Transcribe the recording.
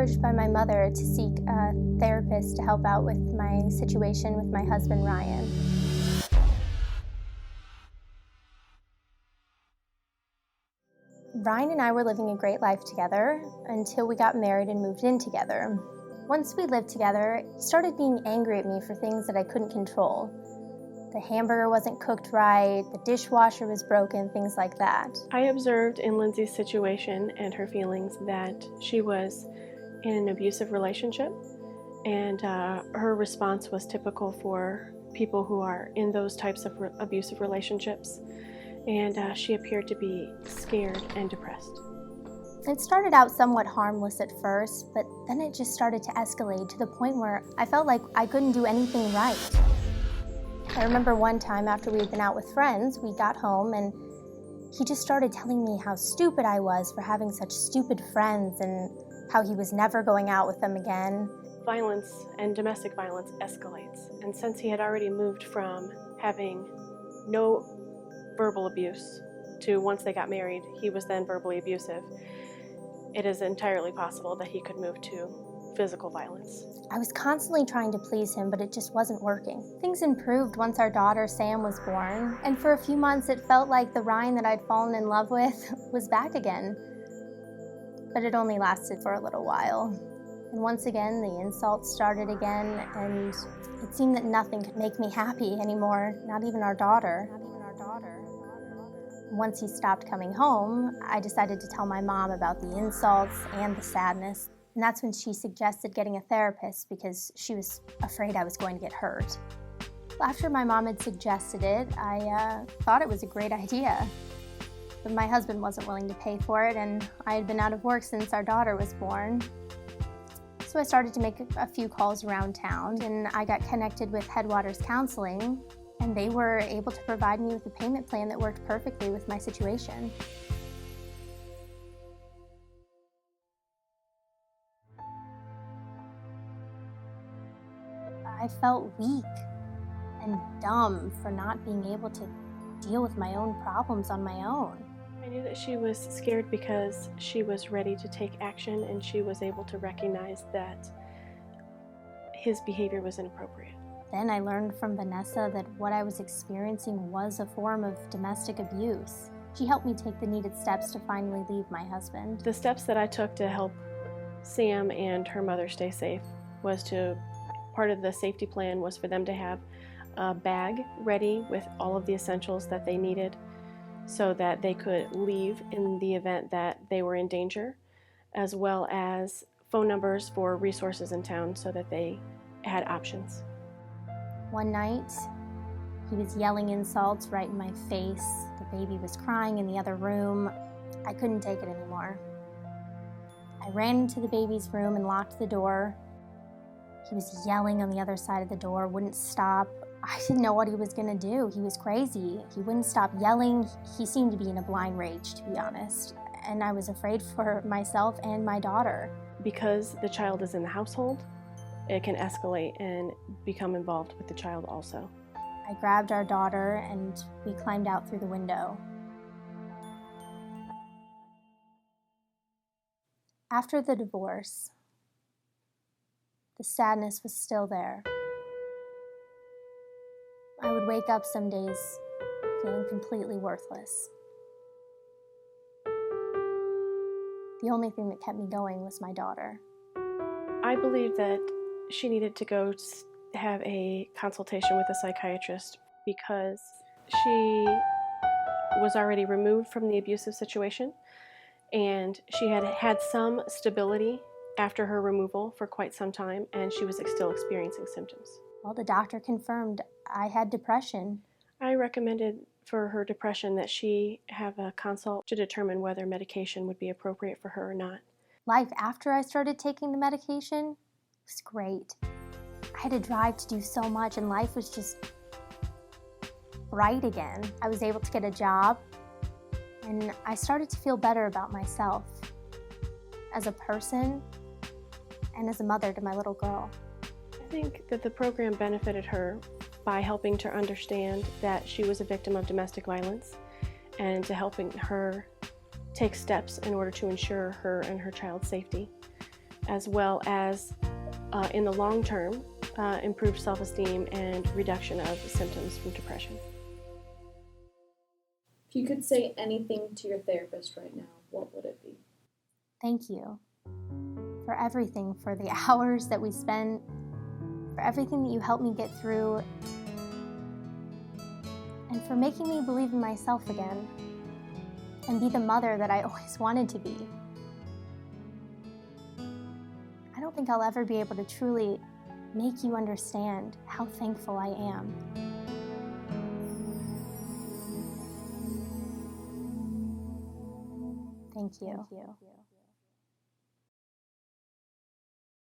encouraged by my mother to seek a therapist to help out with my situation with my husband, Ryan. Ryan and I were living a great life together until we got married and moved in together. Once we lived together, he started being angry at me for things that I couldn't control. The hamburger wasn't cooked right, the dishwasher was broken, things like that. I observed in Lindsay's situation and her feelings that she was in an abusive relationship, and her response was typical for people who are in those types of abusive relationships, and she appeared to be scared and depressed. It started out somewhat harmless at first, but then it just started to escalate to the point where I felt like I couldn't do anything right. I remember one time after we had been out with friends, we got home and he just started telling me how stupid I was for having such stupid friends and how he was never going out with them again. Violence and domestic violence escalates, and since he had already moved from having no verbal abuse to once they got married, he was then verbally abusive, it is entirely possible that he could move to physical violence. I was constantly trying to please him, but it just wasn't working. Things improved once our daughter, Sam, was born, and for a few months it felt like the Ryan that I'd fallen in love with was back again. But it only lasted for a little while. And once again, the insults started again, and it seemed that nothing could make me happy anymore, not even our daughter. Once he stopped coming home, I decided to tell my mom about the insults and the sadness. And that's when she suggested getting a therapist because she was afraid I was going to get hurt. After my mom had suggested it, I thought it was a great idea. But my husband wasn't willing to pay for it, and I had been out of work since our daughter was born. So I started to make a few calls around town, and I got connected with Headwaters Counseling, and they were able to provide me with a payment plan that worked perfectly with my situation. I felt weak and dumb for not being able to deal with my own problems on my own. I knew that she was scared because she was ready to take action, and she was able to recognize that his behavior was inappropriate. Then I learned from Vanessa that what I was experiencing was a form of domestic abuse. She helped me take the needed steps to finally leave my husband. The steps that I took to help Sam and her mother stay safe was part of the safety plan was for them to have a bag ready with all of the essentials that they needed so that they could leave in the event that they were in danger, as well as phone numbers for resources in town so that they had options. One night, he was yelling insults right in my face. The baby was crying in the other room. I couldn't take it anymore. I ran into the baby's room and locked the door. He was yelling on the other side of the door, wouldn't stop. I didn't know what he was gonna do. He was crazy. He wouldn't stop yelling. He seemed to be in a blind rage, to be honest. And I was afraid for myself and my daughter. Because the child is in the household, it can escalate and become involved with the child also. I grabbed our daughter and we climbed out through the window. After the divorce, the sadness was still there. I would wake up some days feeling completely worthless. The only thing that kept me going was my daughter. I believe that she needed to go have a consultation with a psychiatrist because she was already removed from the abusive situation, and she had had some stability after her removal for quite some time, and she was still experiencing symptoms. Well, the doctor confirmed I had depression. I recommended for her depression that she have a consult to determine whether medication would be appropriate for her or not. Life after I started taking the medication was great. I had to drive to do so much, and life was just bright again. I was able to get a job, and I started to feel better about myself as a person and as a mother to my little girl. I think that the program benefited her by helping to understand that she was a victim of domestic violence and to helping her take steps in order to ensure her and her child's safety, as well as in the long term, improved self-esteem and reduction of symptoms from depression. If you could say anything to your therapist right now, what would it be? Thank you for everything, for the hours that we spent, for everything that you helped me get through, and for making me believe in myself again and be the mother that I always wanted to be. I don't think I'll ever be able to truly make you understand how thankful I am. Thank you.